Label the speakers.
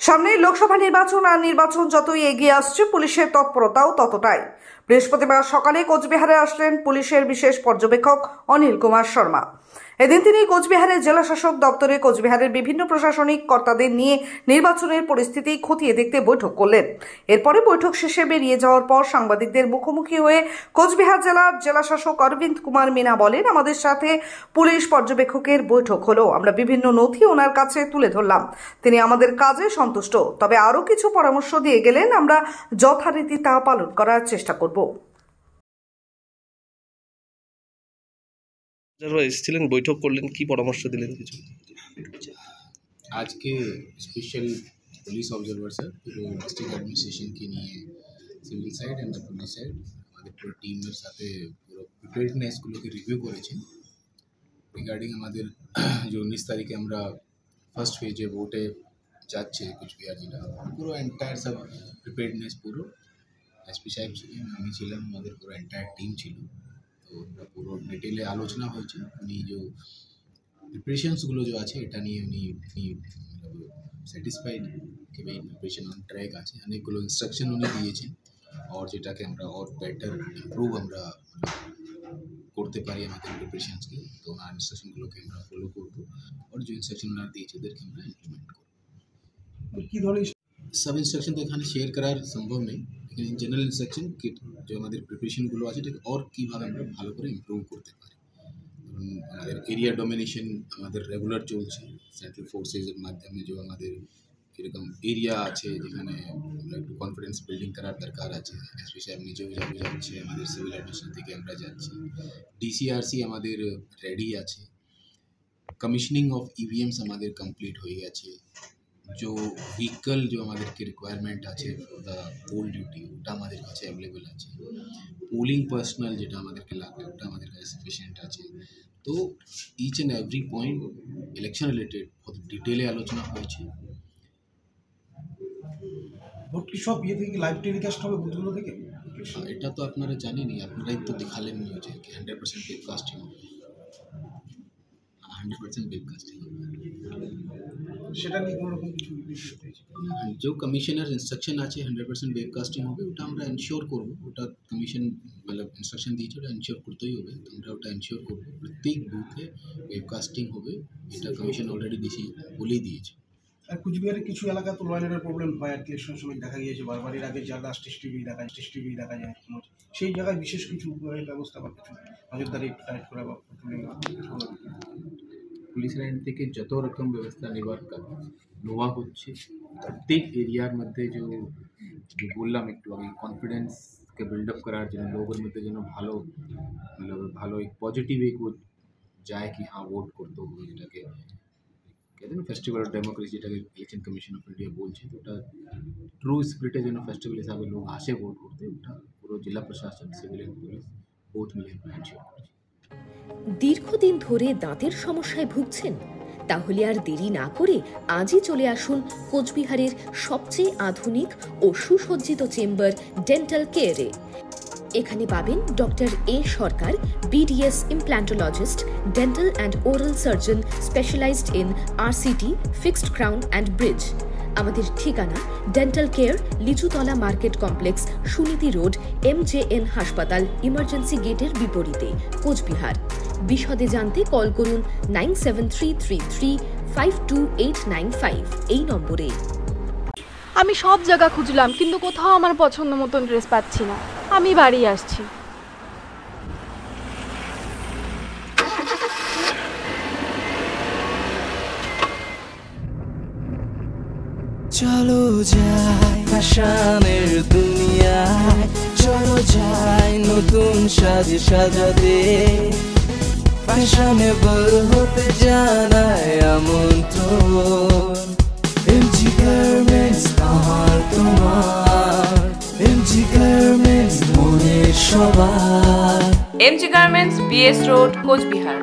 Speaker 1: সামনে লোকসভা নির্বাচন আর নির্বাচন যতই এগিয়ে আসছে পুলিশের তৎপরতাও ততটাই। বৃহস্পতিবার সকালে কোচবিহারে আসলেন পুলিশের বিশেষ পর্যবেক্ষক অনিল কুমার শর্মা। এদিন তিনি কোচবিহারের জেলা শাসক দপ্তরে কোচবিহারের বিভিন্ন প্রশাসনিক কর্তাদের নিয়ে নির্বাচনের পরিস্থিতি খতিয়ে দেখতে বৈঠক করলেন। এরপরে বৈঠক শেষে বেরিয়ে যাওয়ার পর সাংবাদিকদের মুখোমুখি হয়ে কোচবিহার জেলার জেলা শাসক অরবিন্দ কুমার মিনা বলেন, আমাদের সাথে পুলিশ পর্যবেক্ষকের বৈঠক হলো, আমরা বিভিন্ন নথি ওনার কাছে তুলে ধরলাম, তিনি আমাদের কাজে সন্তুষ্ট, তবে আরো কিছু পরামর্শ দিয়ে গেলেন, আমরা যথারীতি তা পালন করার চেষ্টা করব।
Speaker 2: এসেছিলেন, বৈঠক করলেন, কি পরামর্শ দিলেন কিছু?
Speaker 3: আজকে স্পেশাল পুলিশ অবজারভার স্যার পুরো ডিস্ট্রিক্ট অ্যাডমিনিস্ট্রেশন के নিয়ে civil side and the police side আমাদের পুরো টিমের সাথে পুরো প্রিপেয়ারনেসগুলোকে রিভিউ করেছেন রিগার্ডিং আমাদের যে 19 তারিখে আমরা ফার্স্ট ফেজে ভোটে যাচ্ছে কোচবিহার জেলা পুরো এন্টায়ার সব প্রিপেয়ারনেস পুরো এসপি সাহেব ছিলেন, আমি ছিলাম, আমাদের পুরো এন্টায়ার টিম ছিল। তো পুরো ডিটেলে আলোচনা হয়েছে উনি যে প্রিপারেশনসগুলো যে আছে এটা নিয়ে উনি স্যাটিসফাইড कि भाई प्रिपरेशन ऑन ट्रैक আছে, অনেকগুলো ইনস্ট্রাকশন উনি দিয়েছেন আর যেটাকে আমরা আর বেটার ইমপ্রুভ আমরা করতে পারি আমাদের প্রিপারেশনসকে। তো ওনার ইনস্ট্রাকশনগুলোকে আমরা ফলো করব আর যে ইনস্ট্রাকশন ওনার দিয়েছে ওদেরকে আমরা ইমপ্লিমেন্ট করব। কি ধরনের সব ইনস্ট্রাকশন তো এখানে শেয়ার করার সম্ভব নেই, लेकिन জেনারেল ইনস্ট্রাকশন যে আমাদের প্রিপারেশনগুলো আছে এটাকে আর কীভাবে আমরা ভালো করে ইমপ্রুভ করতে পারি। আমাদের এরিয়া ডোমিনেশন আমাদের রেগুলার চলছে সেন্ট্রাল ফোর্সেসের মাধ্যমে, যে আমাদের এরকম এরিয়া আছে যেখানে একটু কনফিডেন্স বিল্ডিং করার দরকার আছে। এসপি সাহেব নিজেও যাচ্ছে, আমাদের সিভিল অ্যাডমিনিস্ট্রেশন থেকে আমরা যাচ্ছি, ডিসিআরসি আমাদের রেডি আছে, কমিশনিং অফ ইভিএমস আমাদের কমপ্লিট হয়ে গেছে, जो व्हीकल जो আমাদেরকে রিকোয়ারমেন্ট আছে ফর দ্য পোল ডিউটি ওটা আমাদের কাছে অ্যাভেলেবল আছে, পোলিং পার্সোনাল যেটা আমাদেরকে লাগবে ওটা আমাদের কাছে সাফিসিয়েন্ট আছে। তো each and every point election related बहुत ডিটেলে আলোচনা হয়েছে।
Speaker 4: ভোট কি সব ইয়ে থেকে লাইভ টেলিকাস্ট হবে বুথগুলো থেকে?
Speaker 3: এটা তো আপনারা জানেনই, আপনারাই তো দেখালেন নিউজে कि 100% वेबकास्टिंग হবে, 100% वेबकास्टिंग হবে।
Speaker 4: সেটা নিয়ে কোনো রকম কিছু
Speaker 3: जो कमिश्नर इंस्ट्रक्शन আছে 100% वेबकास्टिंग হবে, ওটা আমরা এনশিওর করব, ওটা কমিশন मतलब ইনস্ট্রাকশন দিয়েছে ওটা এনশিওর করতেই হবে, আমরা ওটা এনশিওর করব প্রত্যেক বুথে ওয়েবকাস্টিং হবে, এটা কমিশন অলরেডি বলেই দিয়েছে।
Speaker 4: আর কুচবিহারের কিছু এলাকা তো লয়নের প্রবলেম হয় আর ইলেকশন সময় দেখা গিয়েছে বারবার, এর আগে যারা টিভি দেখা যায় সেই জায়গায় বিশেষ কিছু ব্যবস্থা বা কিছু নজরদারি টাইট করা বা
Speaker 3: পুলিশ লাইন থেকে যত রকম ব্যবস্থা নেওয়া হচ্ছে প্রত্যেক এরিয়ার মধ্যে যে বললাম একটু আগে কনফিডেন্সকে বিল্ড আপ করার জন্য লোকের মধ্যে যেন ভালো এক পজিটিভ এক যায় कि हाँ ভোট করতে হবে, যেটাকে कहते हैं फेस्टिवल ऑफ डेमोक्रेसी যেটাকে ইলেকশন কমিশন অফ ইন্ডিয়া বলছে, তো ওটা ট্রু স্পিরিটে যেন ফেস্টিভ্যাল হিসাবে লোক আসে ভোট করতে, ওটা পুরো জেলা প্রশাসন সিভিল অ্যান্ড পুলিশ বোথ মিলে এনশিওর করছে।
Speaker 5: দীর্ঘদিন ধরে দাঁতের সমস্যায় ভুগছেন? তাহলে আর দেরি না করে আজই চলে আসুন কোচবিহারের সবচেয়ে আধুনিক ও সুসজ্জিত চেম্বার ডেন্টাল কেয়ারে। এখানে পাবেন doctor A Sarkar, BDS implantologist, dental and oral surgeon specialised in RCT, fixed crown and bridge. আমাদের ঠিকানা dental care, Lichutala market complex, Suniti road, MJN হাসপাতাল ইমার্জেন্সি গেটের বিপরীতে, কোচবিহার। বিশদে জানতে কল করুন 9733352895 এই নম্বরে।
Speaker 6: আমি সব জায়গা খুঁজলাম কিন্তু কোথাও আমার পছন্দ মতন ড্রেস পাচ্ছি না, আমি বাড়ি আসছি।
Speaker 7: চলো যাই ফ্যাশনের দুনিয়ায়, চলো যাই নতুন সাজাতে, ফ্যাশনেবল হতে জানায় আমন্ত্রণ। এমজি গার্মেন্টস আমার তোমার, এমজি গার্মেন্টস মনের সবার।
Speaker 8: MG garments, BS road, Cooch Behar.